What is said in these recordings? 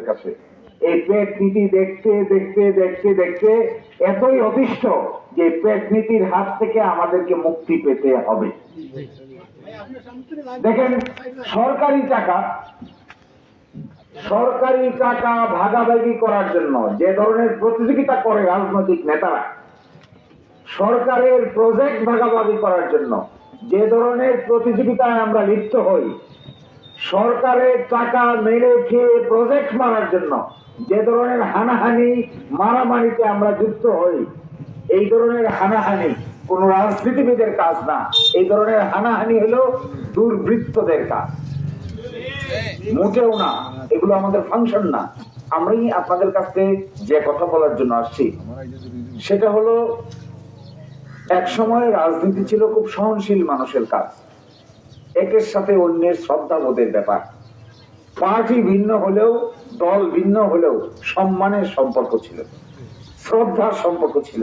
কাছে এই পেট নীতি দেখতে দেখতে দেখতে দেখতে এতই অতিষ্ঠ যে পেট নীতির হাত থেকে আমাদেরকে মুক্তি পেতে হবে। দেখেন, সরকারি টাকা ভাগাভাগি করার জন্য যে ধরনের প্রতিযোগিতা করে রাজনৈতিক নেতারা, সরকারের প্রজেক্ট ভাগাভাগি করার জন্য যে ধরনের প্রতিযোগিতায় আমরা লিপ্ত হই, সরকারের টাকা মেরে খেয়ে প্রজেক্ট মারার জন্য যে ধরনের হানাহানি মারামারিতে আমরা যুক্ত হই, এই ধরনের হানাহানি কোন রাজনীতিবিদের কাজ না। এই ধরনের হানাহানি হলো দুর্বৃত্তদের কাজ, মোটেও না। এগুলো আমাদের ফাংশন না। আমি আপনাদের কাছে যে কথা বলার জন্য আসছি সেটা হলো, এক সময় রাজনীতি ছিল খুব সহনশীল মানুষের কাজ, একের সাথে অন্যের শ্রদ্ধাবোধের ব্যাপার। পার্টি ভিন্ন হলেও, দল ভিন্ন হলেও সম্মানের সম্পর্ক ছিল, শ্রদ্ধার সম্পর্ক ছিল।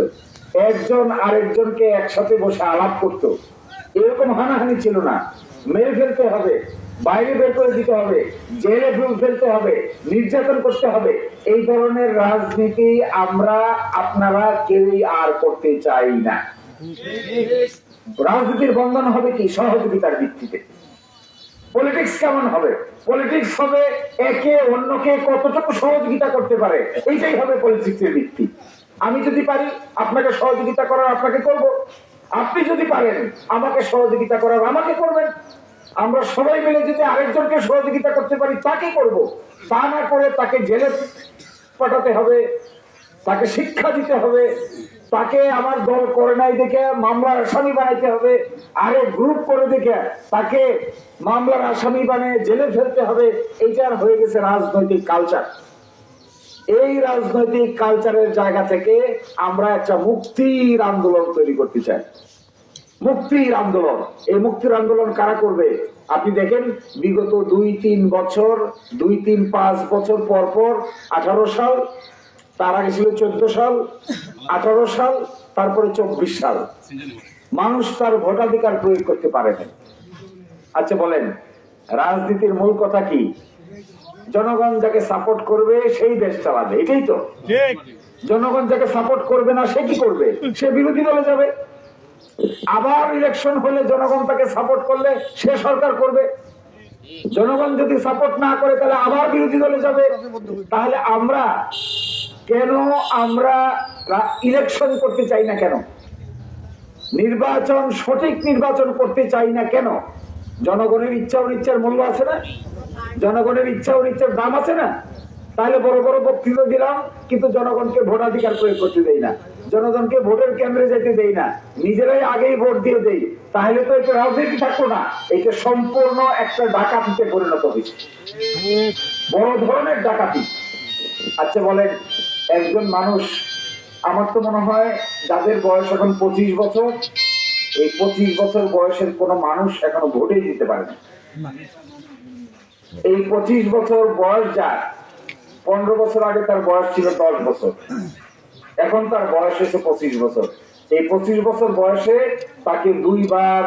একজন আরেকজনকে একসাথে বসে আলাপ করত, এরকম হানাহানি ছিল না। মেরে ফেলতে হবে, বাইরে বের করে দিতে হবে, জেলে ফেলতে হবে, নির্যাতন করতে হবে, এই ধরনের রাজনীতি আমরা আপনারা কেউই আর করতে চাই না। রাজনীতির বন্ধন হবে কি? সহযোগিতার ভিত্তিতে। পলিটিক্স কেমন হবে? পলিটিক্স হবে একে অন্যকে কতটুকু সহযোগিতা করতে পারে, এইটাই হবে পলিটিক্সের ভিত্তি। আমি যদি পারি আপনাকে সহযোগিতা করার, আপনাকে করব। আপনি যদি পারেন আমাকে সহযোগিতা করার, আমাকে করবেন। আমরা সবাই মিলে যদি আরেকজনকে সহযোগিতা করতে পারি, তাকে করব। তা না করে তাকে জেলে পাঠাতে হবে, তাকে শিক্ষা দিতে হবে, তাকে আমার দল করে নাই দেখে মামলার আসামি বানাইতে হবে, আরে গ্রুপ করে দেখে তাকে মামলার আসামি বানিয়ে জেলে ফেলতে হবে। এইটার হয়ে গেছে রাজনৈতিক কালচার। এই রাজনৈতিক কালচারের জায়গা থেকে আমরা একটা মুক্তির আন্দোলন তৈরি করতে চাই। মুক্তির আন্দোলন। এই মুক্তির আন্দোলন কারা করবে? আপনি দেখেন, বিগত 2-3 বছর, 2-3-5 বছর পর পর 18 সাল, তার আগে ছিল 14 সাল, 18 সাল, তারপরে 24 সাল, মানুষ তার ভোটাধিকার প্রয়োগ করতে পারে না। আচ্ছা বলেন, রাজনীতির মূল কথা কি? জনগণ যাকে সাপোর্ট করবে সেই দেশ চালাবে, এটাই তো। জনগণ যাকে সাপোর্ট করবে না, সে কি করবে? সে বিরোধী দলে যাবে। আবার ইলেকশন হলে জনগণ তাকে সাপোর্ট করলে সে সরকার করবে। জনগণ যদি সাপোর্ট না করে তাহলে আবার বিরোধী দলে যাবে। তাহলে আমরা ইলেকশন করতে চাই না কেন? নির্বাচন, সঠিক নির্বাচন করতে চাই না কেন? জনগণের ইচ্ছা অনিচ্ছার মূল্য আছে না? জনগণের ইচ্ছা অনিচ্ছার দাম আছে না? তাহলে বড় বড় বক্তৃতা দিলাম, কিন্তু জনগণকে ভোটাধিকার প্রয়োগ করতে দেই না, জনগণকে ভোটের কেন্দ্রে যেতে দেই না, নিজেরাই আগেই ভোট দিয়ে দেই। তাহলে তো এটা রাজনীতি থাকতো না, এটা সম্পূর্ণ একটা ডাকাতিতে পরিণত হয়েছে, বড় ধরনের ডাকাতি। আচ্ছা বলেন, একজন মানুষ, আমার তো মনে হয় যাদের বয়স এখন 25 বছর, এই 25 বছর বয়সের কোন মানুষ এখনো ভোটেই দিতে পারে না। এই 25 বছর বয়স যার, 15 বছর আগে তার বয়স ছিল 10 বছর, এখন তার বয়স হয়েছে 25 বছর। এই 25 বছর বয়সে তাকে 2 বার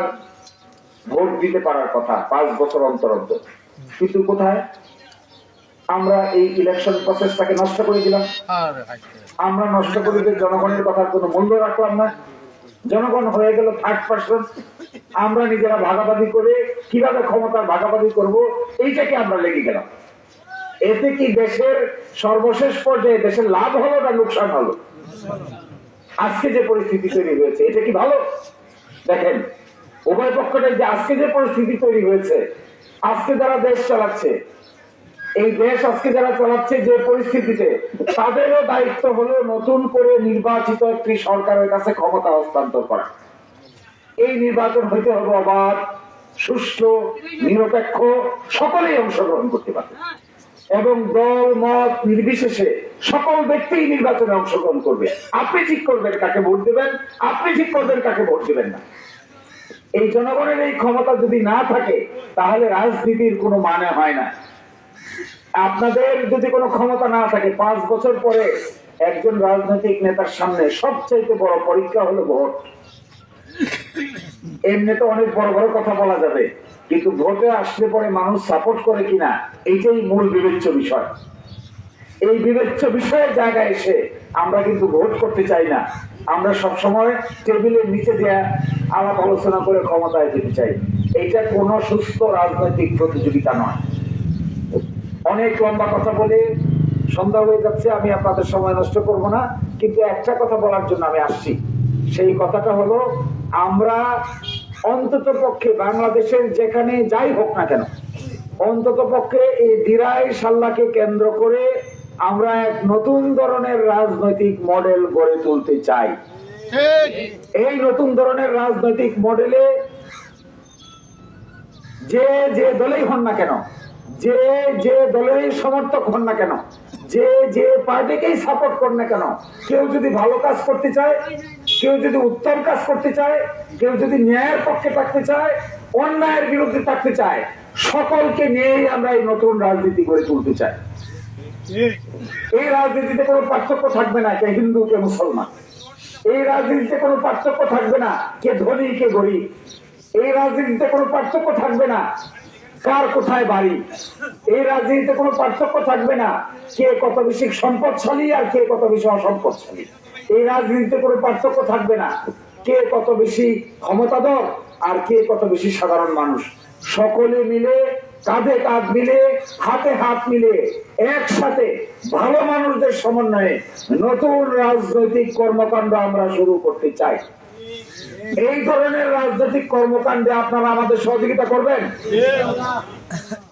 ভোট দিতে পারার কথা, 5 বছর অন্তর অন্তর। কিন্তু কোথায়? আমরা এই ইলেকশন প্রসেসটাকে নষ্ট করে দিলাম। আমরা নষ্ট করে দিয়ে জনগণের কথার কোনো মূল্য রাখলাম না। জনগণ হয়ে গেল থার্ড পার্সন। আমরা নিজেরা ভাগাভাগি করে কিভাবে ক্ষমতার ভাগাভাগি করব, এইটাকে আমরা লেগে গেলাম। এতে কি দেশের সর্বশেষ পর্যায়ে দেশের লাভ হলো না লোকসান হলো? আজকে যে পরিস্থিতি তৈরি হয়েছে, এটা কি ভালো? দেখেন, উভয় পক্ষটাই যে আজকে যে পরিস্থিতি তৈরি হয়েছে, আজকে যারা দেশ চালাচ্ছে, এই দেশ আজকে যারা চালাচ্ছে যে পরিস্থিতিতে, তাদেরও দায়িত্ব হলো নতুন করে নির্বাচিত একটি সরকারের কাছে ক্ষমতা হস্তান্তর করা। এই নির্বাচন হইতে হবে অবাধ, সুষ্ঠু, নিরপেক্ষ, সকলেই অংশগ্রহণ করতে পারবে এবং দল মত নির্বিশেষে সকল ব্যক্তি নির্বাচনে অংশগ্রহণ করবে। আপনি ঠিক করবেন কাকে ভোট দেবেন, আপনি ঠিক করবেন কাকে ভোট দেবেন না। এই জনগণের এই ক্ষমতা যদি না থাকে, তাহলে রাজনীতির কোনো মানে হয় না। আপনাদের যদি কোনো ক্ষমতা না থাকে, 5 বছর পরে একজন রাজনৈতিক নেতার সামনে সবচেয়ে বড় পরীক্ষা হলো ভোট। এমনি তো অনেক বড় বড় কথা বলা যাবে, কিন্তু ভোটে আসলে পরে মানুষ সাপোর্ট করে কিনা, এইটাই মূল বিবেচ্য বিষয়। এই বিবেচ্য বিষয়ের জায়গায় এসে আমরা কিন্তু ভোট করতে চাই না। আমরা সবসময় টেবিলের নিচে দিয়ে আলাপ আলোচনা করে ক্ষমতায় যেতে চাই। এইটা কোনো সুস্থ রাজনৈতিক প্রতিযোগিতা নয়। অনেক লম্বা কথা বলে সন্ধ্যা হয়ে যাচ্ছে, আমি আপনাদের সময় নষ্ট করব না, কিন্তু একটা কথা বলার জন্য আমি আসছি। সেই কথাটা হলো, আমরা অন্তত পক্ষে বাংলাদেশের যেখানে যাই হোক না কেন, অন্তত পক্ষে এই দিরাই সাল্লাকে কেন্দ্র করে আমরা এক নতুন ধরনের রাজনৈতিক মডেল গড়ে তুলতে চাই। এই নতুন ধরনের রাজনৈতিক মডেলে যে যে দলেই হন না কেন, যে যে দলের সমর্থক হন না কেন, যে যে পার্টিকেই সাপোর্ট করেন না কেন, কেউ যদি ভালো কাজ করতে চায়, কেউ যদি উত্তম কাজ করতে চায়, কেউ যদি ন্যায়ের পক্ষে থাকতে চায়, অন্যায়ের বিরুদ্ধে থাকতে চায়, সকলকে নিয়েই আমরা এই নতুন রাজনীতি গড়ে তুলতে চাই। এই রাজনীতিতে কোনো পার্থক্য থাকবে না কে হিন্দু কে মুসলমান। এই রাজনীতিতে কোনো পার্থক্য থাকবে না কে ধনী কে গরিব। এই রাজনীতিতে কোনো পার্থক্য থাকবে না কার কোথায় বাড়ি। এই রাজনীতিতে কোনো পার্থক্য থাকবে না কে কত বেশি সম্পদশালী আর কে কত বেশি অসম্পদশালী। এই রাজনীতিতে কোনো পার্থক্য থাকবে না কে কত বেশি ক্ষমতাধর আর কে কত বেশি সাধারণ মানুষ। সকলে মিলে কাঁধে কাঁধ মিলে হাতে হাত মিলে একসাথে ভালো মানুষদের সমন্বয়ে নতুন রাজনৈতিক কর্মকাণ্ড আমরা শুরু করতে চাই। এই ধরনের রাজনৈতিক কর্মকাণ্ডে আপনারা আমাদের সহযোগিতা করবেন।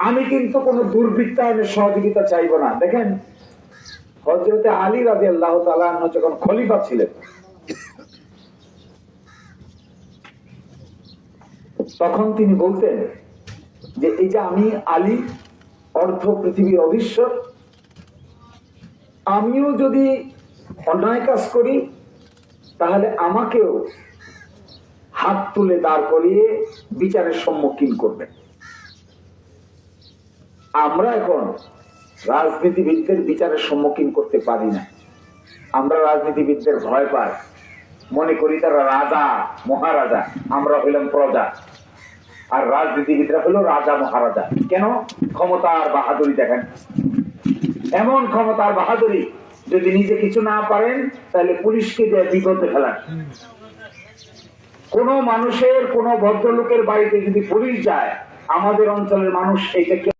আমি কিন্তু কোন দুর্বৃত্তায়নের সহযোগিতা চাইব না। দেখেন, হযরতে আলী রাদিয়াল্লাহু তাআলা আনহু যখন খলিফা ছিলেন, তখন তিনি বলতেন যে এই যে আমি আলী অর্ধ পৃথিবীর অধীশ্বর, আমিও যদি অন্যায় কাজ করি তাহলে আমাকেও হাত তুলে দাঁড় করিয়ে বিচারের সম্মুখীন করবেন। আমরা এখন রাজনীতিবিদদের বিচারের সম্মুখীন করতে পারি না। আমরা রাজনীতিবিদদের ভয় পাই, মনে করি তারা রাজা মহারাজা, আমরা হইলাম প্রজা, আর রাজনীতিবিদরা হলো রাজা মহারাজা। কেন? ক্ষমতার বাহাদুরি দেখেন। এমন ক্ষমতার বাহাদুরি, যদি নিজে কিছু না পারেন তাহলে পুলিশকে দিয়ে বিপদে ফেলান। কোন মানুষের, কোন ভদ্রলোকের বাড়িতে যদি পুলিশ যায়, আমাদের অঞ্চলের মানুষ এইটাকে